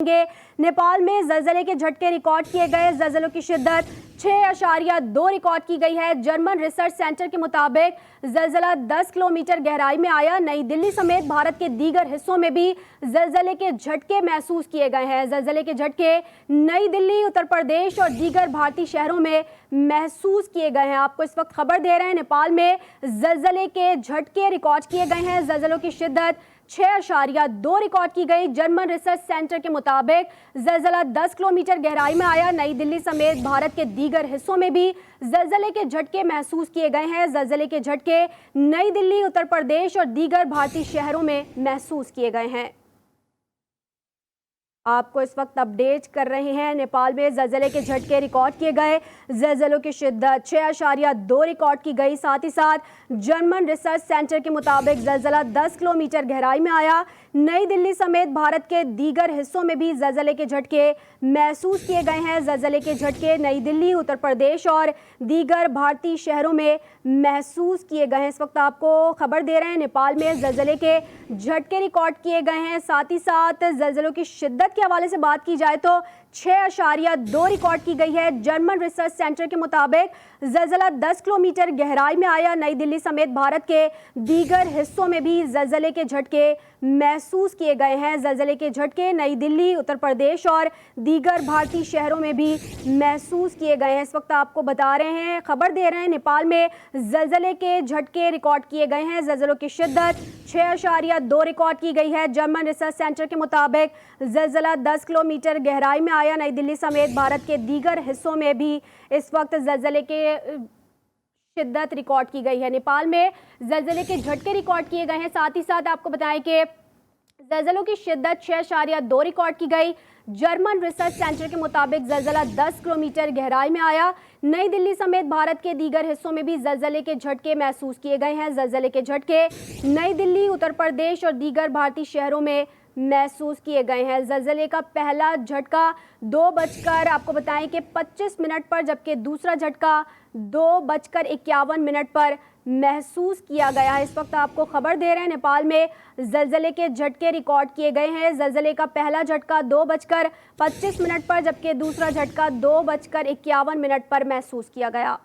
नेपाल में जलजले के झटके रिकॉर्ड किए गए। जलजलों की शिद्दत 6.2 रिकॉर्ड की गई है। जर्मन रिसर्च सेंटर के मुताबिक जलजला 10 किलोमीटर गहराई में आया। नई दिल्ली समेत भारत के दीगर हिस्सों में भी जलजले के झटके महसूस किए गए हैं। जलजले के झटके नई दिल्ली, उत्तर प्रदेश और दीगर भारतीय शहरों में महसूस किए गए हैं। आपको इस वक्त खबर दे रहे हैं, नेपाल में जलजले के झटके रिकॉर्ड किए गए हैं। जलजलों की शिद्दत 6.2 रिकॉर्ड की गई। जर्मन रिसर्च सेंटर के मुताबिक जलजला 10 किलोमीटर गहराई में आया। नई दिल्ली समेत भारत के दीगर हिस्सों में भी जलजले के झटके महसूस किए गए हैं। जलजले के झटके नई दिल्ली, उत्तर प्रदेश और दीगर भारतीय शहरों में महसूस किए गए हैं। आपको इस वक्त अपडेट कर रहे हैं, नेपाल में जलजले के झटके रिकॉर्ड किए गए। जलजलों की शिद्दत 6.2 रिकॉर्ड की गई। साथ ही साथ जर्मन रिसर्च सेंटर के मुताबिक जलजला 10 किलोमीटर गहराई में आया। नई दिल्ली समेत भारत के दीगर हिस्सों में भी जलजले के झटके महसूस किए गए हैं। जलजले के झटके नई दिल्ली, उत्तर प्रदेश और दीगर भारतीय शहरों में महसूस किए गए हैं। इस वक्त आपको खबर दे रहे हैं, नेपाल में जलजले के झटके रिकॉर्ड किए गए हैं। साथ ही साथ जलजलों की शिद्दत के हवाले से बात की जाए तो 6.2 रिकॉर्ड की गई है। जर्मन रिसर्च सेंटर के मुताबिक जलजला 10 किलोमीटर गहराई में आया। नई दिल्ली समेत भारत के दीगर हिस्सों में भी जलजले के झटके महसूस किए गए हैं। जलजले के झटके नई दिल्ली, उत्तर प्रदेश और दीगर भारतीय शहरों में भी महसूस किए गए हैं। इस वक्त आपको बता रहे हैं, खबर दे रहे हैं, नेपाल में जलजले के झटके रिकॉर्ड किए गए हैं। जलजलों की शिद्दत 6.2 रिकॉर्ड की गई है। जर्मन रिसर्च सेंटर के मुताबिक जलजला 10 किलोमीटर गहराई में आया। नई दिल्ली समेत भारत के दीगर हिस्सों में भी इस वक्त जलजले के शिद्दत रिकॉर्ड की गई है। नेपाल में जलजले के झटके रिकॉर्ड किए गए हैं। साथ ही साथ आपको बताएं कि जलजलों की शिद्दत 6.2 रिकॉर्ड की गई। जर्मन रिसर्च सेंटर के मुताबिक जलजला 10 किलोमीटर गहराई में आया। नई दिल्ली समेत भारत के दीगर हिस्सों में भी जलजले के झटके महसूस किए गए हैं। जलजले के झटके नई दिल्ली, उत्तर प्रदेश और दीगर भारतीय शहरों में महसूस किए गए हैं। जलजले का पहला झटका 2 आपको बताएं कि 25 मिनट पर, जबकि दूसरा झटका 2:51 पर महसूस किया गया है। इस वक्त आपको खबर दे रहे हैं, नेपाल में जलजले के झटके रिकॉर्ड किए गए हैं। जलजले का पहला झटका 2:25 पर, जबकि दूसरा झटका 2:51 पर महसूस किया गया।